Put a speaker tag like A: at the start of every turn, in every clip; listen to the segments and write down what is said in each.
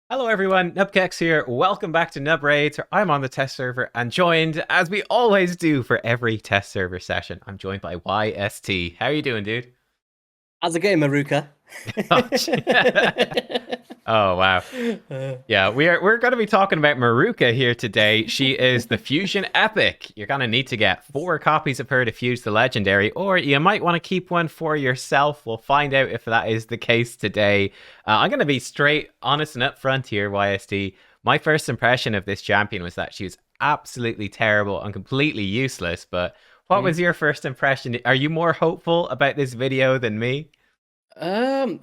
A: Hello everyone, nubkeks here. Welcome back to Nub Raids. I'm on the test server and joined, as we always do for every test server session, I'm joined by YST. How are you doing, dude?
B: How's it going, Maruka?
A: Oh wow. Yeah, we're going to be talking about Maruka here today. She is the fusion epic. You're going to need to get 4 copies of her to fuse the legendary, or you might want to keep one for yourself. We'll find out if that is the case today. I'm going to be straight honest and upfront here, YSD. My first impression of this champion was that she was absolutely terrible and completely useless, but what was
B: Mhm.
A: your first impression? Are you more hopeful about this video than me?
B: Um,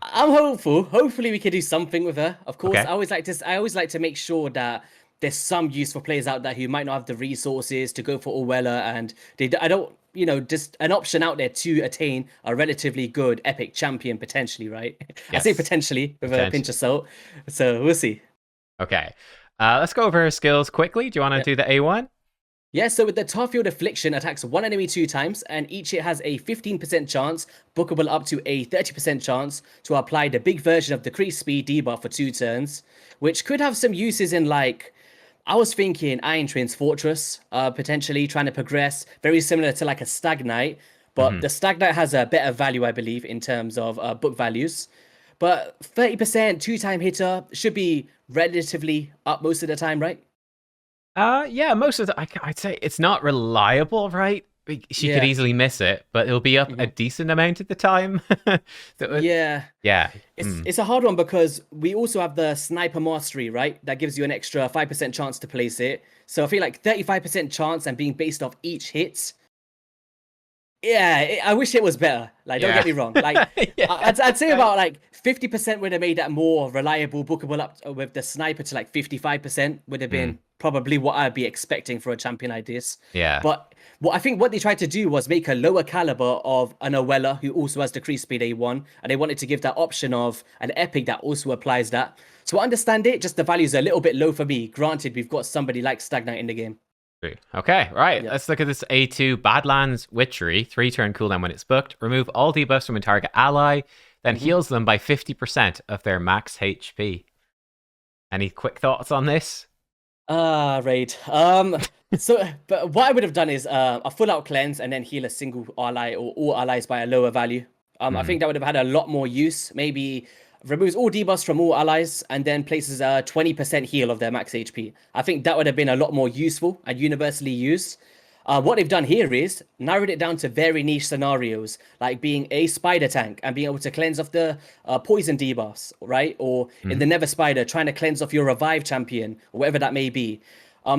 B: I'm hopeful. Hopefully, we can do something with her. Of course,
A: Okay.
B: I always like to make sure that there's some useful players out there who might not have the resources to go for Orwella, and I don't, just an option out there to attain a relatively good epic champion potentially, right? I say
A: Yes,
B: potentially with a pinch of
A: potentially.
B: salt. So we'll see.
A: Okay. Let's go over her skills quickly. Do you want to
B: Yeah.
A: do the A1?
B: Yeah, so with the Tarfield Affliction attacks one enemy 2 times, and each hit has a 15% chance, bookable up to a 30% chance, to apply the big version of Decrease Speed debuff for 2 turns, which could have some uses in like, I was thinking Iron Train's Fortress, potentially trying to progress, very similar to like a Stag Knight, but
A: Hmm.
B: the Stag Knight has a better value, I believe, in terms of book values. But 30% 2-time hitter should be relatively up most of the time, right?
A: Yeah, most of the I'd say it's not reliable, right? She could
B: Yeah.
A: easily miss it, but it'll be up a
B: Mhm.
A: decent amount at the time.
B: Yeah.
A: Yeah.
B: It's
A: Mm.
B: it's a hard one because we also have the sniper mastery, right? That gives you an extra 5% chance to place it. So I feel like 35% chance and being based off each hit. Yeah, I wish it was better. Like, don't get
A: Yeah.
B: me wrong. Like,
A: Yeah.
B: I'd say
A: Right.
B: about like 50% would have made that more reliable, bookable up with the sniper to like 55% would have
A: Mm.
B: been probably what I'd be expecting for a champion like this.
A: Yeah.
B: But what they tried to do was make a lower caliber of an Owella who also has decreased speed A1, and they wanted to give that option of an epic that also applies that. So I understand it, just the value's a little bit low for me. Granted, we've got somebody like Stagnite in the game.
A: True. Okay, right.
B: Yeah.
A: Let's look at this A2 Badlands Witchery. 3-turn cooldown when it's booked. Remove all debuffs from a target ally, then
B: hmm
A: heals them by 50% of their max HP. Any quick thoughts on this?
B: Ah, right. But what I would have done is a full out cleanse and then heal a single ally or all allies by a lower value. I
A: Hmm.
B: think that would have had a lot more use. Maybe removes all debuffs from all allies and then places a 20% heal of their max HP. I think that would have been a lot more useful and universally used. What they've done here is narrowed it down to very niche scenarios, like being a spider tank and being able to cleanse off the poison debuffs, right? Or in
A: Hmm.
B: the Nether Spider, trying to cleanse off your revive champion, or whatever that may be.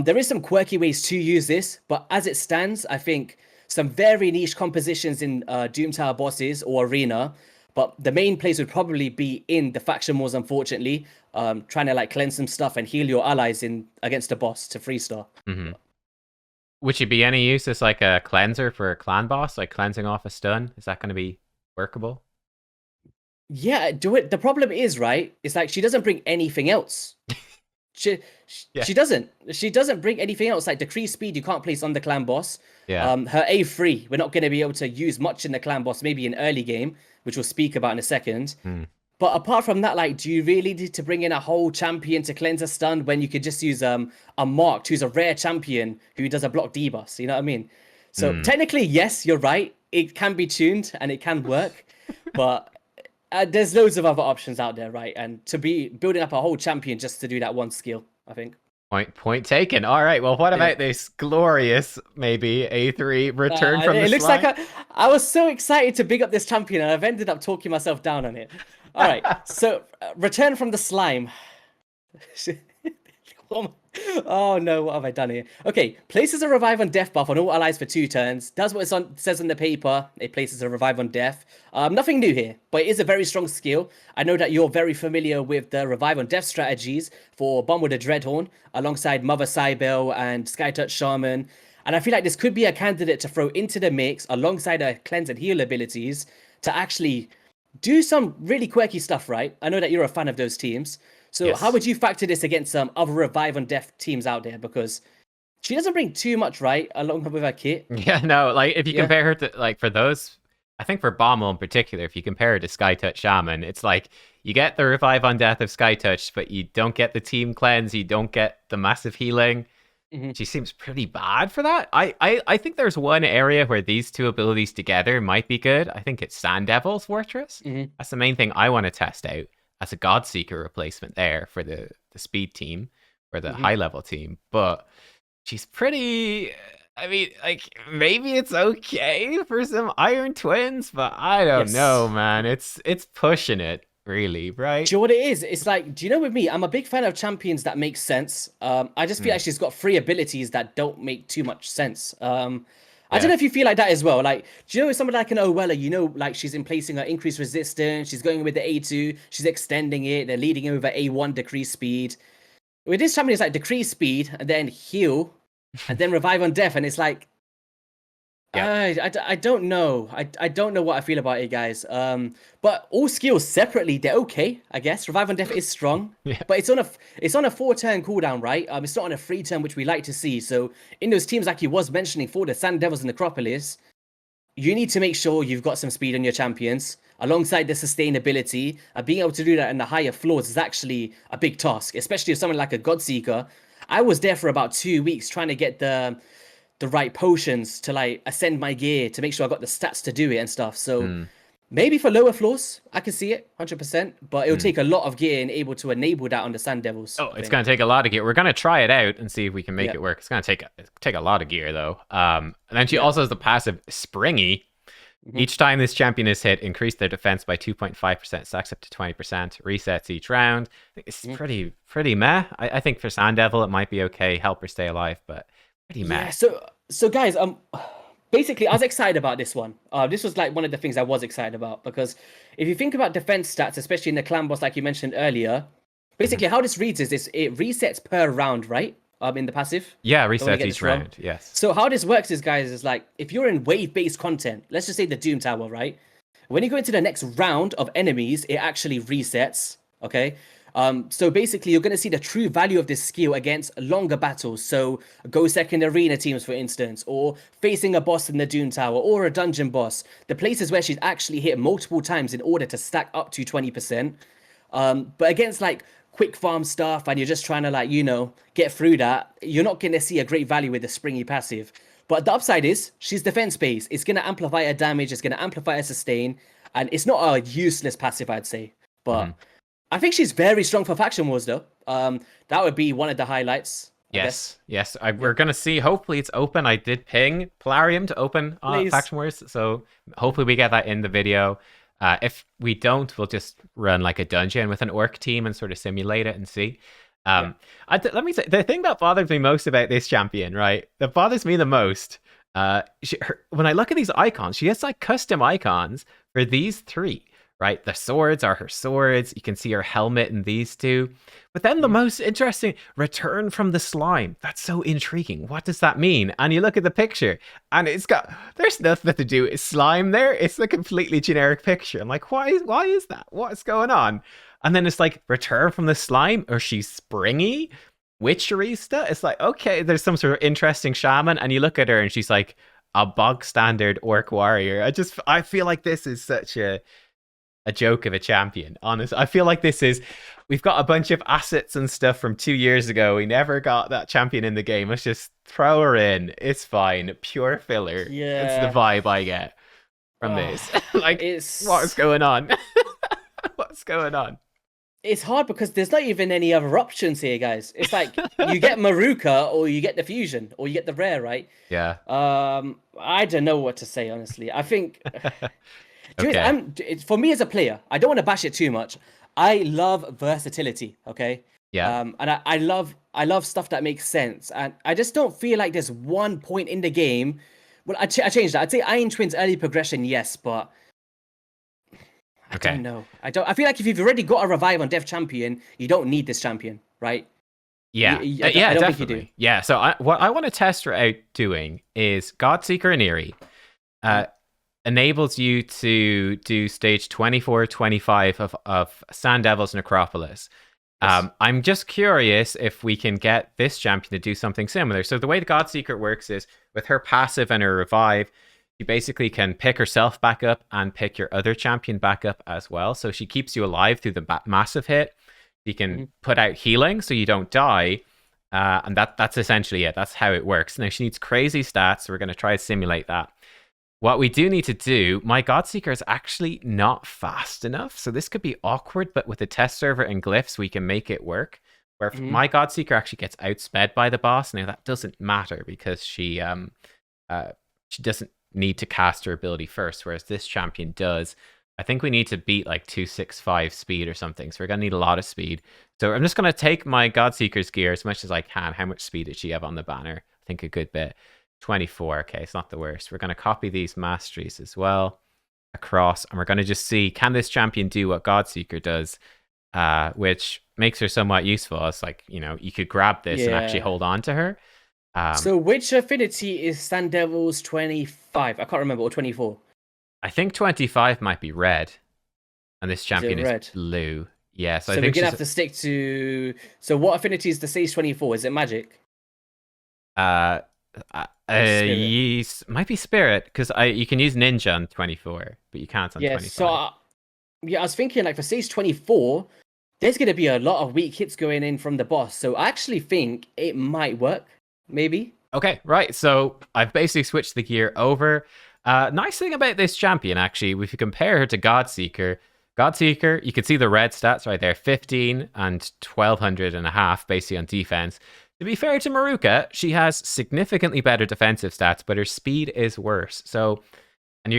B: There is some quirky ways to use this, but as it stands, I think some very niche compositions in Doom Tower bosses or arena. But the main place would probably be in the faction wars, unfortunately, trying to like cleanse some stuff and heal your allies in against a boss to free star.
A: Hmm. Would she be any use as like a cleanser for a clan boss, like cleansing off a stun? Is that going to be workable?
B: Yeah, do it. The problem is, right? It's like she doesn't bring anything else. She
A: Yeah.
B: she doesn't. She doesn't bring anything else. Like decreased speed, you can't place on the clan boss.
A: Yeah.
B: Her A3, we're not going to be able to use much in the clan boss. Maybe in early game, which we'll speak about in a second.
A: Hmm.
B: But apart from that, like, do you really need to bring in a whole champion to cleanse a stun when you could just use a marked who's a rare champion who does a block debuff? You know what I mean? So
A: Hmm.
B: technically, yes, you're right. It can be tuned and it can work, but there's loads of other options out there, right? And to be building up a whole champion just to do that one skill, I think.
A: Point taken. All right. Well, what
B: Yeah.
A: about this glorious maybe A3 return from the
B: It looks like
A: slime?
B: I was so excited to big up this champion, and I've ended up talking myself down on it. All right, so return from the slime. Oh no, what have I done here? Okay, places a revive on death buff on all allies for 2 turns. Does what says on the paper. It places a revive on death. Nothing new here, but it is a very strong skill. I know that you're very familiar with the revive on death strategies for Bomb with a Dreadhorn, alongside Mother Cybele and Skytouch Shaman. And I feel like this could be a candidate to throw into the mix alongside her cleanse and heal abilities to actually do some really quirky stuff, right? I know that you're a fan of those teams. So how
A: Yes.
B: would you factor this against some other revive on death teams out there? Because she doesn't bring too much, right? Along with her kit.
A: Yeah, no, like if you
B: Yeah.
A: compare her to like for those I think for Bommel in particular, if you compare it to Skytouch Shaman, it's like you get the revive on death of Skytouch, but you don't get the team cleanse, you don't get the massive healing.
B: Hmm.
A: She seems pretty bad for that. I think there's one area where these two abilities together might be good. I think it's Sand Devil's Fortress.
B: Hmm.
A: That's the main thing I want to test out as a Godseeker replacement there for the speed team or the
B: Hmm.
A: high level team. But she's pretty. I mean, like maybe it's okay for some Iron Twins, but I don't
B: Yes.
A: know, man. It's pushing it really,
B: Do
A: right?
B: you know what it is? It's like, do you know with me, I'm a big fan of champions that make sense. I just feel
A: Hmm.
B: like she's got three abilities that don't make too much sense. I don't
A: Yeah.
B: know if you feel like that as well. Like, do you know with somebody like an Owella, you know, like she's in placing her increased resistance, she's going with the A2, she's extending it, they're leading in with her A1 decrease speed. With this champion, it's like decrease speed and then heal and then revive on death, and it's like
A: Yep.
B: I don't know. I don't know what I feel about it, guys. But all skills separately, they're okay, I guess. Revive on Death is strong,
A: Yeah.
B: but it's on a 4-turn cooldown, right? It's not on a 3-turn, which we like to see. So in those teams, like you was mentioning, for the Sand Devils and Necropolis, you need to make sure you've got some speed on your champions alongside the sustainability. And being able to do that in the higher floors is actually a big task, especially if someone like a Godseeker. I was there for about 2 weeks trying to get the right potions to like ascend my gear to make sure I got the stats to do it and stuff. So
A: Hmm.
B: maybe for lower floors, I can see it 100%, but it'll
A: Hmm.
B: take a lot of gear and able to enable that on the Sand Devils,
A: Oh,
B: I
A: it's
B: think.
A: gonna take a lot of gear. We're gonna try it out and see if we can make
B: Yeah,
A: it work. It's gonna take a lot of gear though. And then she
B: yeah.
A: also has the passive Springy.
B: Hmm.
A: Each time this champion is hit, increase their defense by 2.5%, stacks up to 20%, resets each round. I think it's
B: Hmm.
A: pretty meh. I think for Sand Devil it might be okay, help her stay alive, but pretty meh.
B: Yeah, so guys, basically I was excited about this one. This was like one of the things I was excited about because if you think about defense stats, especially in the clan boss like you mentioned earlier,
A: Mhm.
B: basically how this reads is this it resets per round, right? In the passive.
A: Yeah,
B: Don't want to
A: resets
B: get
A: each
B: this wrong.
A: round. Yes.
B: So how this works is, guys, is like if you're in wave-based content, let's just say the Doom Tower, right? When you go into the next round of enemies, it actually resets. Okay. So basically, you're going to see the true value of this skill against longer battles. So, go second arena teams, for instance, or facing a boss in the Doom Tower or a dungeon boss. The places where she's actually hit multiple times in order to stack up to 20%. But against like quick farm stuff and you're just trying to like, get through that, you're not going to see a great value with the springy passive. But the upside is she's defense based. It's going to amplify her damage, it's going to amplify her sustain, and it's not a useless passive, I'd say.
A: Mhm.
B: But I think she's very strong for Faction Wars, though. That would be one of the highlights, I guess.
A: Yes.
B: Yeah,
A: We're gonna see. Hopefully, it's open. I did ping Polarium to open
B: please.
A: Faction Wars, so hopefully we get that in the video. If we don't, we'll just run like a dungeon with an orc team and sort of simulate it and see.
B: Yeah.
A: Let me say the thing that bothers me most about this champion, right? That bothers me the most. When I look at these icons, she has like custom icons for these three, right? The swords are her swords. You can see her helmet in these two. But then the
B: Mhm.
A: most interesting, return from the slime. That's so intriguing. What does that mean? And you look at the picture and there's nothing to do with slime there. It's a completely generic picture. I'm like, why is that? What's going on? And then it's like, return from the slime, or she's springy? Witcherista? It's like, okay, there's some sort of interesting shaman. And you look at her and she's like a bog standard orc warrior. I feel like this is such a joke of a champion. Honest, I feel like we've got a bunch of assets and stuff from 2 years ago. We never got that champion in the game. Let's just throw her in. It's fine. Pure filler. That's the
B: Yeah.
A: vibe I get from
B: Ah,
A: this. Like, what's
B: it's
A: going on? What's going on?
B: it's hard because there's not even any other options here, guys. It's like you get Maruka or you get the fusion or you get the rare, right?
A: Yeah.
B: I don't know what to say, honestly. I think
A: Okay.
B: for me as a player, I don't want to bash it too much. I love versatility, okay?
A: Yeah.
B: And I love stuff that makes sense. And I just don't feel like there's one point in the game. Well, I changed that. I'd say Iron Twins early progression, yes, but I
A: Okay.
B: don't know. I feel like if you've already got a revive on Death Champion, you don't need this champion, right?
A: Yeah.
B: I
A: Yeah,
B: don't think you do.
A: definitely. Yeah. So what I want to test her out doing is Godseeker and Eerie.
B: Mhm.
A: Enables you to do stage 24, 25 of Sand Devil's Necropolis.
B: Yes.
A: I'm just curious if we can get this champion to do something similar. So the way the Godseeker works is with her passive and her revive, She basically can pick herself back up and pick your other champion back up as well. So she keeps you alive through the massive hit. She can put out healing so you don't die. And that's essentially it. That's how it works. Now, she needs crazy stats. So we're going to try to simulate that. What we do need to do, my Godseeker is actually not fast enough. So this could be awkward, but with the test server and glyphs, we can make it work. Where my Godseeker actually gets outsped by the boss. Now, that doesn't matter because she doesn't need to cast her ability first, whereas this champion does. I think we need to beat like 265 speed or something, so we're going to need a lot of speed. So I'm just going to take my Godseeker's gear as much as I can. How much speed did she have on the banner? I think a good bit. 24. Okay, it's not the worst. We're going to copy these masteries as well across, and we're going to just see, can this champion do what Godseeker does, which makes her somewhat useful. It's like, you could grab this and actually hold on to her.
B: So which affinity is Sandevil's 25? I can't remember, or 24.
A: I think 25 might be red, and this champion is blue. Yeah,
B: so we're gonna have to stick to. So what affinity is the Sage 24? Is it magic?
A: Yes, might be spirit because you can use ninja on 24, but you can't on 25.
B: So I was thinking like for Sage 24, there's gonna be a lot of weak hits going in from the boss. So I actually think it might work. Maybe.
A: Okay, right. So I've basically switched the gear over. Nice thing about this champion, actually, if you compare her to Godseeker, you can see the red stats right there, 15 and 1200 and a half, basically on defense. To be fair to Maruka, she has significantly better defensive stats, but her speed is worse. So,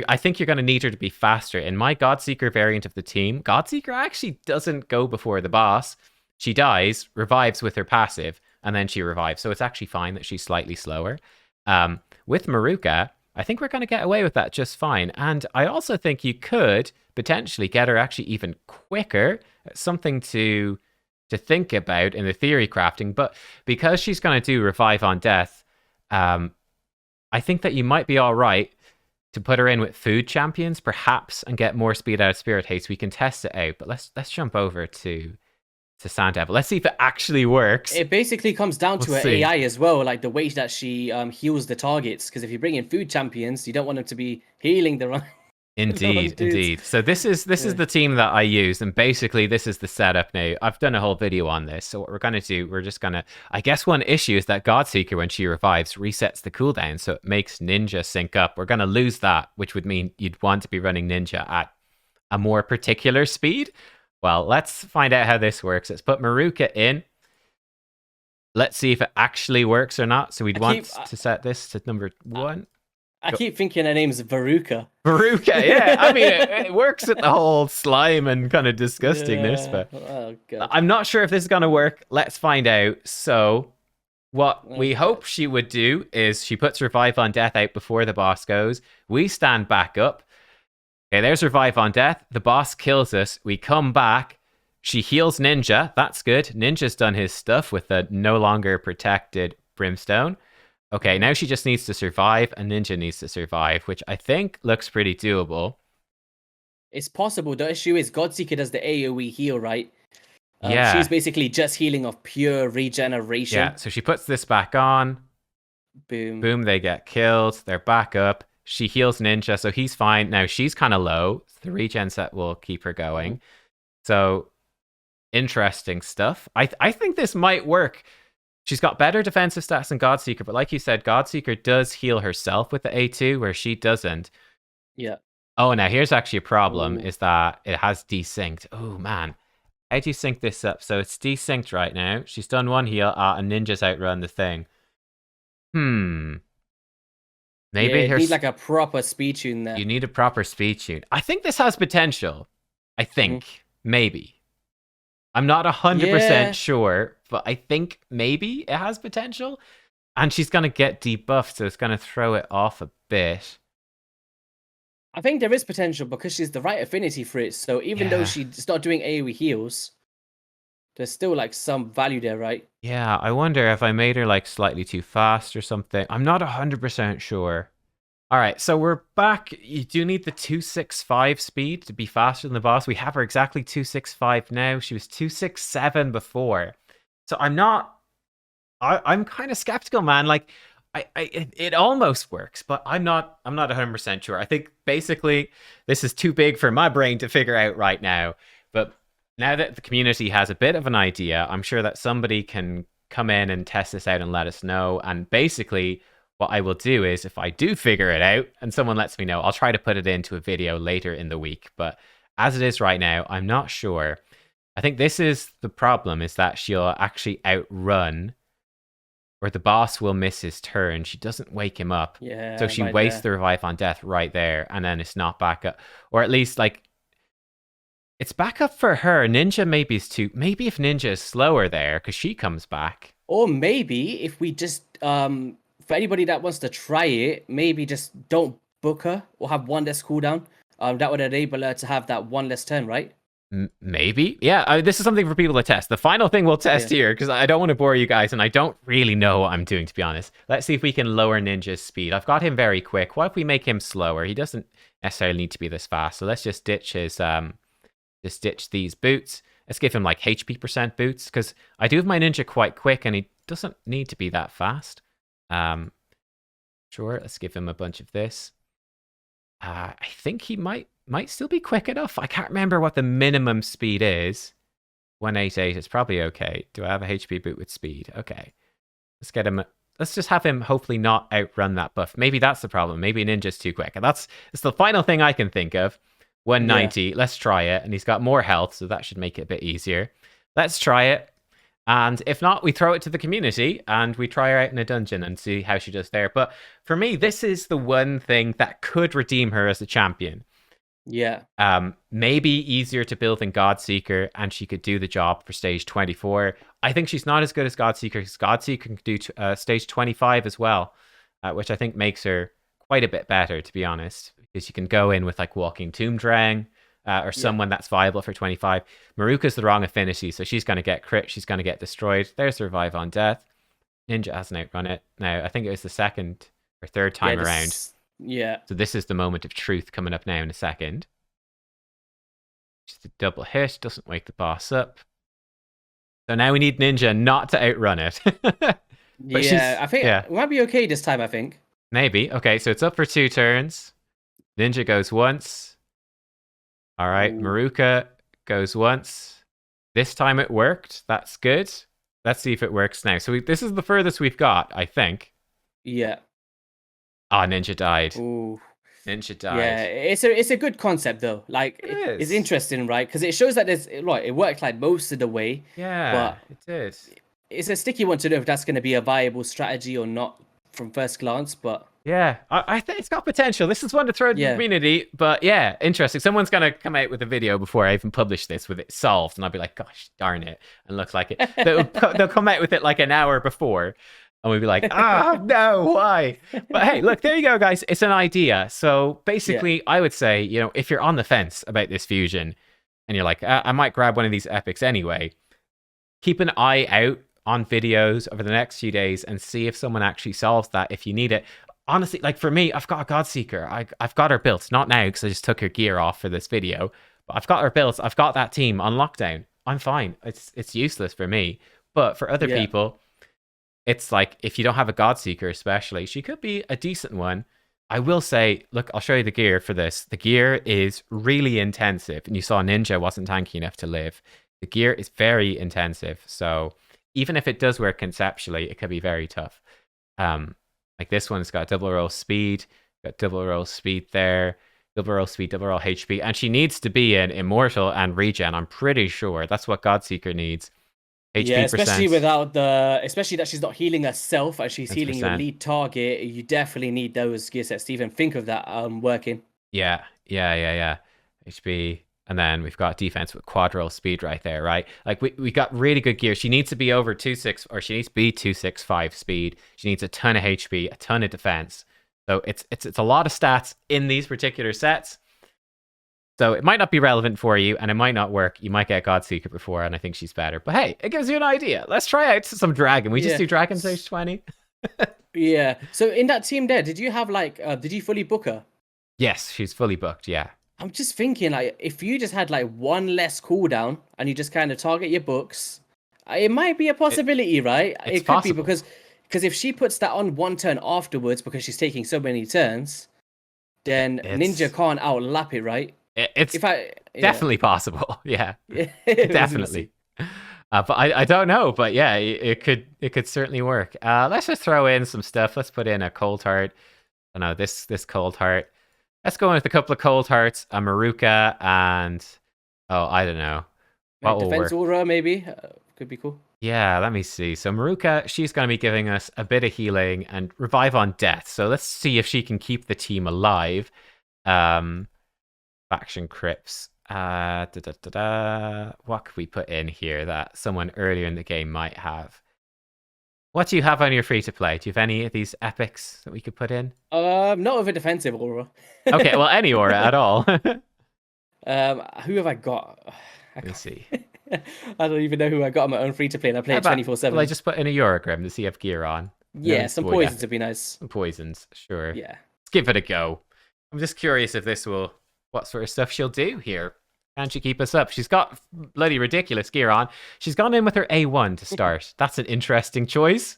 A: I think you're going to need her to be faster. In my Godseeker variant of the team, Godseeker actually doesn't go before the boss. She dies, revives with her passive, and then she revives. So it's actually fine that she's slightly slower. With Maruka, I think we're going to get away with that just fine. And I also think you could potentially get her actually even quicker. Something to think about in the theory crafting. But because she's going to do Revive on Death, I think that you might be all right to put her in with food champions, perhaps, and get more speed out of Spirit Haste. We can test it out. But let's jump over to Sandevil. Let's see if it actually works.
B: It basically comes down to her AI as well, like the way that she heals the targets. Because if you bring in food champions, you don't want them to be healing the wrong.
A: Indeed. So this is the team that I use, and basically this is the setup now. I've done a whole video on this. So what we're gonna do, we're just gonna. I guess one issue is that Godseeker, when she revives, resets the cooldown, so it makes Ninja sync up. We're gonna lose that, which would mean you'd want to be running Ninja at a more particular speed. Well, let's find out how this works. Let's put Maruka in. Let's see if it actually works or not. So we'd want to set this to number 1.
B: I keep thinking her name's Veruca.
A: Veruca, yeah. I mean, it works with the whole slime and kind of disgustingness, but I'm not sure if this is going to work. Let's find out. So what we hope she would do is she puts Revive on Death out before the boss goes. We stand back up. Okay, there's Revive on Death. The boss kills us. We come back. She heals Ninja. That's good. Ninja's done his stuff with the no longer protected Brimstone. Okay, now she just needs to survive, and Ninja needs to survive, which I think looks pretty doable.
B: It's possible. The issue is Godseeker does the AoE heal, right?
A: Yeah.
B: She's basically just healing of pure regeneration.
A: Yeah, so she puts this back on.
B: Boom.
A: Boom, they get killed. They're back up. She heals Ninja, so he's fine. Now, she's kind of low. The regen set will keep her going. So, interesting stuff. I think this might work. She's got better defensive stats than Godseeker, but like you said, Godseeker does heal herself with the A2, where she doesn't.
B: Yeah.
A: Oh, now here's actually a problem, is that it has desynced. Oh, man. How do you sync this up? So it's desynced right now. She's done one heal, and Ninja's outrun the thing. Maybe
B: you need like a proper speed tune there.
A: You need a proper speed tune. I think this has potential. I think. Maybe. I'm not 100% sure, but I think maybe it has potential. And she's going to get debuffed, so it's going to throw it off a bit.
B: I think there is potential because she's the right affinity for it. So even though she's not doing AoE heals, there's still like some value there, right?
A: Yeah, I wonder if I made her like slightly too fast or something. I'm not 100% sure. All right, so we're back. You do need the 265 speed to be faster than the boss. We have her exactly 265 now. She was 267 before. So I'm kind of skeptical, man. Like, it almost works, but I'm not 100% sure. I think basically this is too big for my brain to figure out right now. But now that the community has a bit of an idea, I'm sure that somebody can come in and test this out and let us know. And basically, what I will do is if I do figure it out and someone lets me know, I'll try to put it into a video later in the week. But as it is right now, I'm not sure. I think this is the problem, is that she'll actually outrun, or the boss will miss his turn. She doesn't wake him up.
B: Yeah,
A: So she
B: right
A: wastes
B: there.
A: the revive on death right there, and then it's not back up. Or at least, like, it's back up for her. Ninja maybe is too... Maybe if Ninja is slower there, because she comes back.
B: Or maybe if we just for anybody that wants to try it, maybe just don't book her or have one less cooldown. That would enable her to have that one less turn, right?
A: Maybe. Yeah, this is something for people to test. The final thing we'll test
B: Yeah.
A: here, because I don't want to bore you guys, and I don't really know what I'm doing, to be honest. Let's see if we can lower Ninja's speed. I've got him very quick. What if we make him slower? He doesn't necessarily need to be this fast. So let's just ditch his just ditch these boots. Let's give him like HP percent boots, because I do have my Ninja quite quick, and he doesn't need to be that fast. Sure, let's give him a bunch of this. I think he might still be quick enough. I can't remember what the minimum speed is. 188 is probably okay. Do I have a HP boot with speed? Okay. Let's get him. Let's just have him hopefully not outrun that buff. Maybe that's the problem. Maybe Ninja's too quick. And it's the final thing I can think of. 190. Yeah. Let's try it. And he's got more health, so that should make it a bit easier. Let's try it. And if not, we throw it to the community and we try her out in a dungeon and see how she does there. But for me, this is the one thing that could redeem her as a champion.
B: Yeah.
A: Maybe easier to build than Godseeker, and she could do the job for stage 24. I think she's not as good as Godseeker, because Godseeker can do stage 25 as well, which I think makes her quite a bit better, to be honest, because you can go in with like Walking Tomb Drang, or someone that's viable for 25. Maruka's the wrong affinity, so she's going to get crit, she's going to get destroyed. There's the revive on death. Ninja hasn't outrun it. Now, I think it was the second or third time around.
B: Yeah.
A: So this is the moment of truth coming up now in a second. Just a double hit, doesn't wake the boss up. So now we need Ninja not to outrun it.
B: Yeah, I think it might be okay this time, I think.
A: Maybe. Okay, so it's up for 2 turns. Ninja goes once. All right, Maruka goes once. This time it worked. That's good. Let's see if it works now. So this is the furthest we've got, I think.
B: Yeah.
A: Ah, Ninja died.
B: Ooh.
A: Ninja died.
B: Yeah, it's a good concept though. Like it's interesting, right? Because it shows that it worked like most of the way.
A: Yeah,
B: but
A: it did.
B: It's a sticky one to know if that's going to be a viable strategy or not from first glance. But
A: yeah, I think it's got potential. This is one to throw to the community. But yeah, interesting. Someone's gonna come out with a video before I even publish this with it solved, and I'll be like, gosh darn it, and look like it. They'll come out with it like an hour before. And we'd be like, no, why? But hey, look, there you go, guys. It's an idea. So basically, I would say, if you're on the fence about this fusion and you're like, I might grab one of these epics anyway, keep an eye out on videos over the next few days and see if someone actually solves that if you need it. Honestly, like for me, I've got a Godseeker. I've got her built. Not now because I just took her gear off for this video. But I've got her built. I've got that team on lockdown. I'm fine. It's useless for me. But for other people... It's like, if you don't have a Godseeker especially, she could be a decent one. I will say, look, I'll show you the gear for this. The gear is really intensive. And you saw Ninja wasn't tanky enough to live. The gear is very intensive. So even if it does work conceptually, it could be very tough. Like this one's got double roll speed. Got double roll speed there. Double roll speed, double roll HP. And she needs to be in Immortal and Regen, I'm pretty sure. That's what Godseeker needs. HP
B: yeah, especially especially that she's not healing herself and she's healing your lead target. You definitely need those gear sets to even think of that working.
A: Yeah. HP, and then we've got defense with quad roll speed right there, right? Like we got really good gear. She needs to be over 2.6, or she needs to be 2.65 speed. She needs a ton of HP, a ton of defense. So it's a lot of stats in these particular sets. So it might not be relevant for you, and it might not work. You might get Godseeker before, and I think she's better. But hey, it gives you an idea. Let's try out some Dragon. We just do Dragon stage 20.
B: Yeah. So in that team there, did you have did you fully book her?
A: Yes, she's fully booked, yeah.
B: I'm just thinking, like, if you just had like one less cooldown and you just kind of target your books, it might be a possibility, right? It could be because Because if she puts that on one turn afterwards because she's taking so many turns, then Ninja can't outlap it, right?
A: It's definitely possible. Yeah,
B: Yeah.
A: definitely. But I don't know. But yeah, it could certainly work. Let's just throw in some stuff. Let's put in a cold heart. I know this cold heart. Let's go in with a couple of cold hearts, a Maruka, and I don't know. What will
B: Defense
A: work?
B: aura, maybe. Could be cool.
A: Yeah, let me see. So Maruka, she's going to be giving us a bit of healing and revive on death. So let's see if she can keep the team alive. Faction Crips. What could we put in here that someone earlier in the game might have? What do you have on your free-to-play? Do you have any of these epics that we could put in?
B: Not with a defensive aura.
A: Okay, well, any aura at all.
B: Who have I got?
A: Let's see.
B: I don't even know who I got on my own free-to-play, and I play it 24/7.
A: Well, I just put in a Eurogrim to see if gear on.
B: Yeah, some poisons would be nice.
A: Some poisons, sure.
B: Yeah.
A: Let's give it a go. I'm just curious if what sort of stuff she'll do here. Can she keep us up? She's got bloody ridiculous gear on. She's gone in with her A1 to start. That's an interesting choice.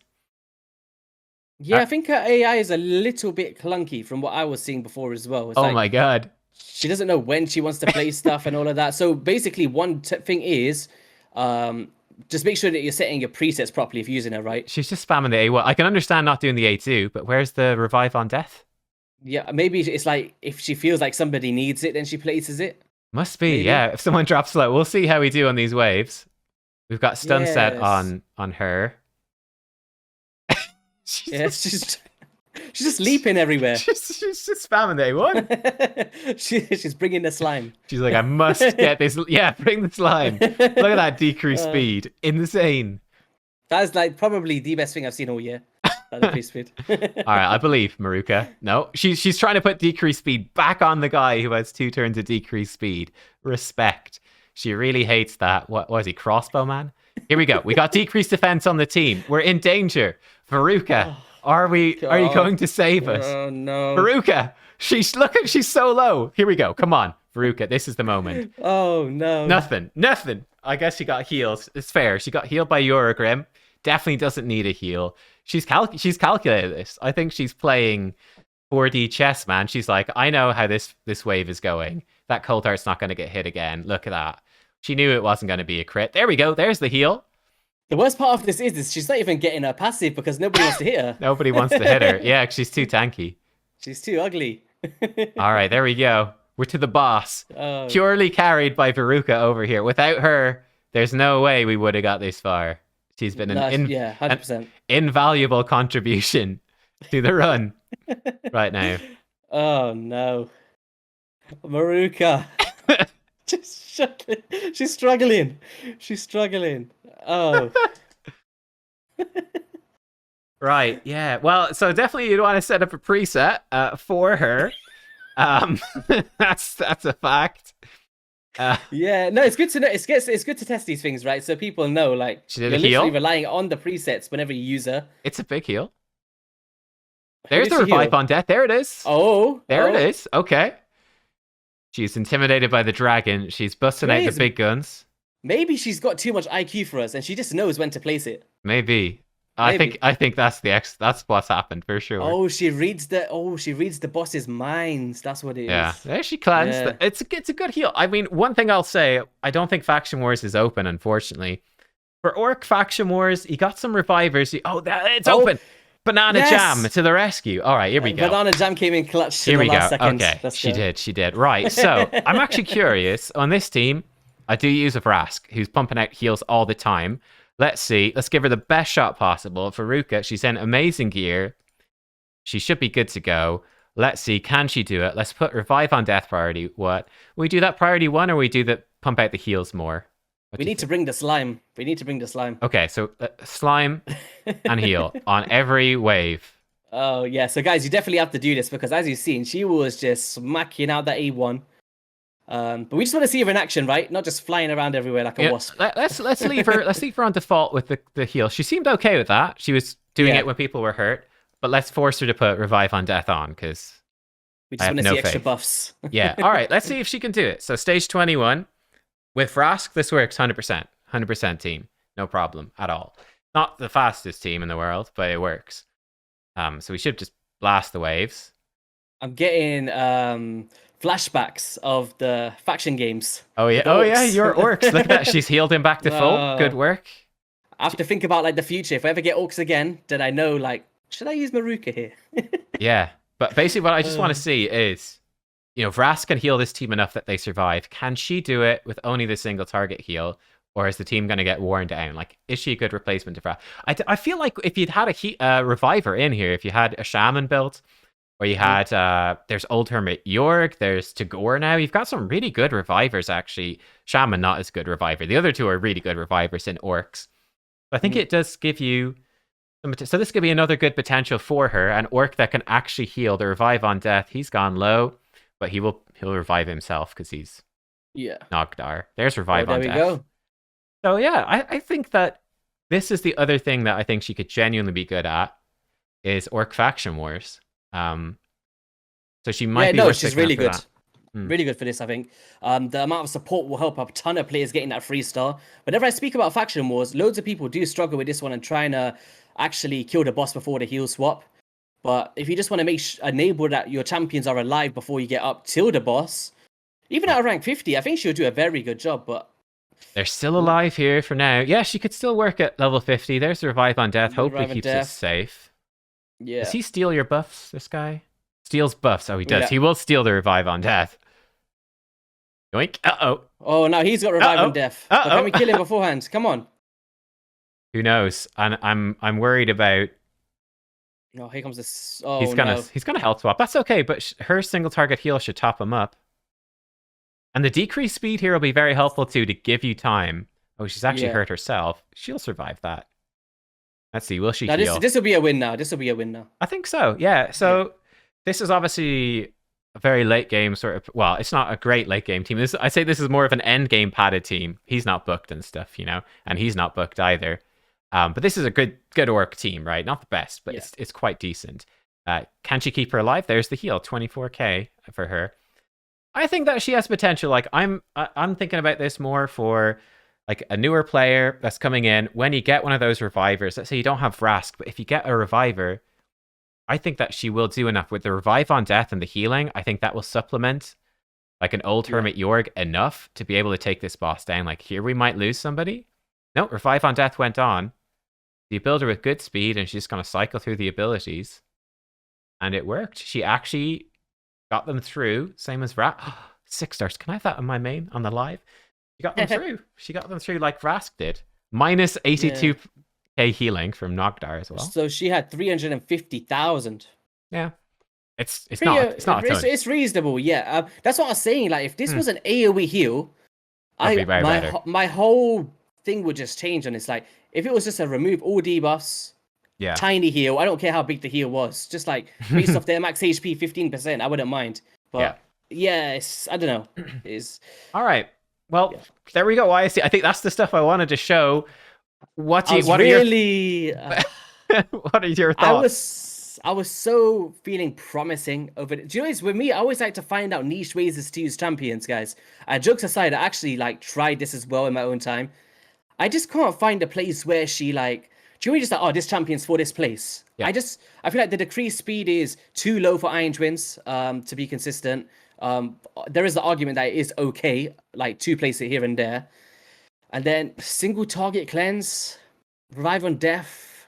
B: Yeah, I think her AI is a little bit clunky from what I was seeing before as well. It's
A: my god.
B: She doesn't know when she wants to play stuff and all of that. So basically, one thing is, just make sure that you're setting your presets properly if you're using her, right?
A: She's just spamming the A1. I can understand not doing the A2, but where's the revive on death?
B: Yeah, maybe it's like if she feels like somebody needs it, then she places it.
A: Must be,
B: Maybe.
A: yeah. If someone drops low, we'll see how we do on these waves. We've got stun set on her.
B: She's just leaping everywhere.
A: She's just spamming the A1.
B: She's bringing the slime.
A: She's like, I must get this. Yeah, bring the slime. Look at that decreased speed. Insane.
B: That is like probably the best thing I've seen all year. Decreased speed.
A: All right, I believe Maruka. No, she's trying to put decreased speed back on the guy who has 2 turns of decreased speed. Respect. She really hates that. What was he, crossbow man? Here we go. We got decreased defense on the team. We're in danger. Maruka, are you going to save us?
B: Oh no.
A: Maruka, she's so low. Here we go. Come on, Maruka, this is the moment.
B: Oh no.
A: Nothing. I guess she got healed. It's fair. She got healed by Eurogrim. Definitely doesn't need a heal. She's calculated this. I think she's playing 4D chess, man. She's like, I know how this wave is going. That cold heart's not going to get hit again. Look at that. She knew it wasn't going to be a crit. There we go. There's the heal.
B: The worst part of this is she's not even getting her passive because nobody wants to hit her.
A: Nobody wants to hit her. Yeah, she's too tanky.
B: She's too ugly.
A: All right, there we go. We're to the boss. Purely carried by Veruca over here. Without her, there's no way we would have got this far. She's been an
B: 100%.
A: Invaluable contribution to the run right now.
B: Oh no. Maruka. She's struggling. She's struggling. Oh.
A: Right, yeah. Well, so definitely you'd want to set up a preset for her. That's a fact.
B: Yeah, no, it's good to know. It's good to test these things, right? So people know, like,
A: she did
B: you're
A: a heal.
B: literally relying on the presets whenever you use her.
A: It's a big heal. There's the revive on death. There it is. There it is. Okay. She's intimidated by the dragon. She's busting out the big guns.
B: Maybe she's got too much IQ for us, and she just knows when to place it.
A: Maybe. I think that's that's what's happened for sure.
B: Oh, she reads the boss's minds. That's what it is.
A: Yeah, there she cleansed. Yeah. It's a good heal. I mean, one thing I'll say, I don't think Faction Wars is open, unfortunately. For Orc Faction Wars, you got some revivers. It's open. Banana Jam to the rescue. All right, here we go.
B: Banana Jam came in clutch in the last second.
A: Okay, she did. Right, so I'm actually curious. On this team, I do use a Vrask, who's pumping out heals all the time. Let's see. Let's give her the best shot possible. Veruca, she's in amazing gear. She should be good to go. Let's see. Can she do it? Let's put revive on death priority. What? We do that priority 1 or we do the pump out the heals more?
B: We need to bring the slime.
A: Okay, so slime and heal on every wave.
B: Oh, yeah. So, guys, you definitely have to do this because, as you've seen, she was just smacking out that A1. But we just want to see her in action, right? Not just flying around everywhere like a wasp.
A: Let's leave her. Let's leave her on default with the heal. She seemed okay with that. She was doing it when people were hurt. But let's force her to put revive on death on because
B: we just want to see extra buffs.
A: Yeah. All right. Let's see if she can do it. So stage 21 with Vrask, this works 100%. 100% team. No problem at all. Not the fastest team in the world, but it works. So we should just blast the waves.
B: I'm getting flashbacks of the faction games.
A: Oh yeah,
B: With
A: oh yeah,
B: orcs.
A: your orcs. Look at that. She's healed him back to full. Good work.
B: I have to think about like the future. If I ever get orcs again, then I know like, should I use Maruka here?
A: Yeah, but basically what I just want to see is, Vrask can heal this team enough that they survive. Can she do it with only the single target heal? Or is the team going to get worn down? Like, is she a good replacement to Vrask? I feel like if you'd had a Reviver in here, if you had a Shaman built, or you had, there's Old Hermit York, there's Tagore now. You've got some really good Revivers, actually. Shaman, not as good Reviver. The other two are really good Revivers in Orcs. But I think it does give you... So this could be another good potential for her. An Orc that can actually heal. The Revive on Death, he's gone low, but he'll revive himself because he's Nogdar. There's Revive on Death. There we go. So yeah, I think that this is the other thing that I think she could genuinely be good at is Orc Faction Wars. So she might be.
B: She's really good. Really good for this, I think. The amount of support will help a ton of players getting that 3-star. Whenever I speak about Faction Wars, loads of people do struggle with this one and trying to actually kill the boss before the heal swap. But if you just want to enable that your champions are alive before you get up till the boss, even at rank 50, I think she'll do a very good job. But
A: they're still alive here for now. Yeah, she could still work at level 50. There's the Revive on Death. Hopefully keeps us safe.
B: Yeah.
A: Does he steal your buffs, this guy? Steals buffs. Oh, he does. Yeah. He will steal the Revive on Death. Yoink. Uh-oh.
B: Oh, no, he's got Revive on Death. But can we kill him beforehand? Come on.
A: Who knows? And I'm worried about...
B: Oh, here comes this... Oh,
A: he's gonna health swap. That's okay, but her single target heal should top him up. And the decreased speed here will be very helpful too, to give you time. Oh, she's actually hurt herself. She'll survive that. Let's see, will she heal?
B: This will be a win now. This will be a win now.
A: I think so, yeah. So this is obviously a very late game sort of... Well, it's not a great late game team. I'd say this is more of an end game padded team. He's not booked and stuff, and he's not booked either. But this is a good Orc team, right? Not the best, but it's quite decent. Can she keep her alive? There's the heal, 24k for her. I think that she has potential. Like I'm thinking about this more for like a newer player that's coming in. When you get one of those revivers, let's say you don't have Vrask, but if you get a reviver, I think that she will do enough with the Revive on Death and the healing. I think that will supplement like an Old Hermit Yorg enough to be able to take this boss down. Like here we might lose somebody. No, Revive on Death went on. You build her with good speed and she's just going to cycle through the abilities. And it worked. She actually got them through, same as Vrask. 6 stars. Can I have that on my main, on the live? She got them through. She got them through like Vrask did. Minus 82k healing from Nogdar as well.
B: So she had 350,000.
A: Yeah. It's not a ton.
B: It's reasonable, yeah. That's what I was saying. Like if this was an AoE heal, my whole thing would just change on this. Like if it was just a remove all debuffs, tiny heal, I don't care how big the heal was. Just like based off their max HP 15%, I wouldn't mind. But it's, I don't know.
A: All right. Well, there we go. I think that's the stuff I wanted to show. What are your thoughts?
B: I was so feeling promising over it. Do you know, with me, I always like to find out niche ways to use champions, guys. Jokes aside, I actually like tried this as well in my own time. I just can't find a place where she like. Do you know, just like, oh, this champion's for this place. Yeah. I feel like the decreased speed is too low for Iron Twins to be consistent. There is the argument that it is okay, like to place it here and there. And then single target cleanse, revive on death.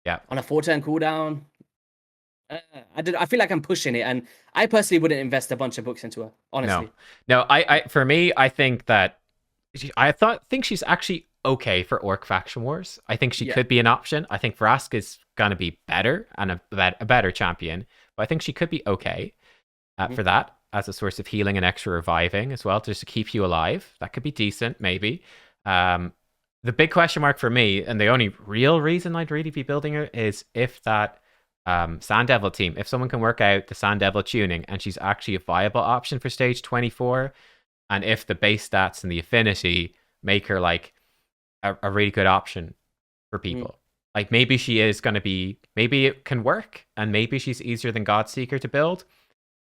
A: Yeah.
B: On a 4-turn cooldown. I feel like I'm pushing it, and I personally wouldn't invest a bunch of books into her, honestly.
A: No, for me, I think that think she's actually okay for Orc Faction Wars. I think she could be an option. I think Vrask is gonna be better and a better champion, but I think she could be okay for that as a source of healing and extra reviving as well, just to keep you alive. That could be decent, maybe. The big question mark for me, and the only real reason I'd really be building her, is if that Sand Devil team, if someone can work out the Sand Devil tuning and she's actually a viable option for stage 24, and if the base stats and the affinity make her like a really good option for people. Like maybe she is going to be, maybe it can work, and maybe she's easier than Godseeker to build.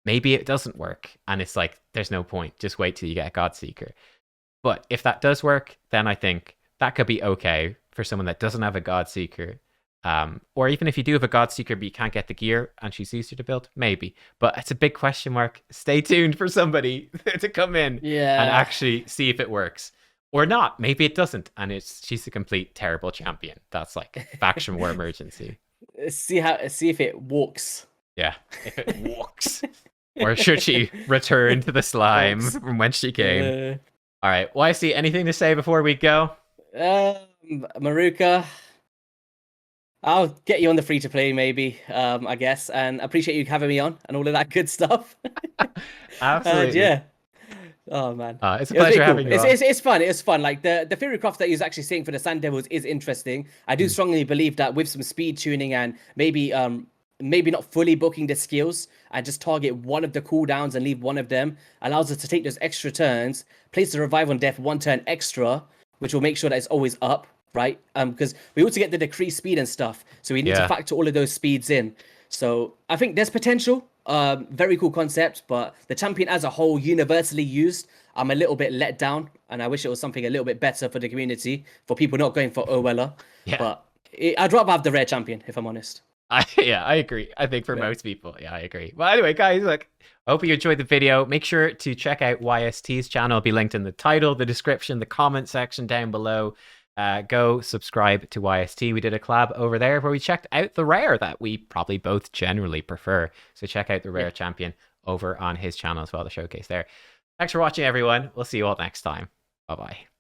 A: Maybe it doesn't work, and it's like, there's no point. Just wait till you get a Godseeker. But if that does work, then I think that could be okay for someone that doesn't have a God Seeker. Or even if you do have a God Seeker but you can't get the gear and she's easier to build, maybe. But it's a big question mark. Stay tuned for somebody to come in and actually see if it works. Or not. Maybe it doesn't. And she's a complete terrible champion. That's like faction war emergency.
B: See if it walks.
A: Yeah, if it walks. Or should she return to the slime from whence she came? All right. YC, anything to say before we go?
B: Maruka, I'll get you on the free-to-play maybe, I guess. And appreciate you having me on and all of that good stuff.
A: Absolutely.
B: Yeah. Oh man,
A: it's a pleasure having you.
B: It's fun. It's fun. Like the theory craft that he was actually saying for the Sand Devils is interesting. I do strongly believe that with some speed tuning and maybe not fully booking the skills and just target one of the cooldowns and leave one of them allows us to take those extra turns, place the revive on death 1 turn extra, which will make sure that it's always up, right? Because we also get the decreased speed and stuff, so we need to factor all of those speeds in. So I think there's potential. Very cool concept, but the champion as a whole, universally used, I'm a little bit let down, and I wish it was something a little bit better for the community, for people not going for Owella. Yeah. But I'd rather have the rare champion, if I'm honest.
A: I agree. I think for most people, I agree. Well, anyway, guys, look, I hope you enjoyed the video. Make sure to check out YST's channel. It'll be linked in the title, the description, the comment section down below. Go subscribe to YST. We did a collab over there where we checked out the rare that we probably both generally prefer. So check out the rare champion over on his channel as well, the showcase there. Thanks for watching, everyone. We'll see you all next time. Bye-bye.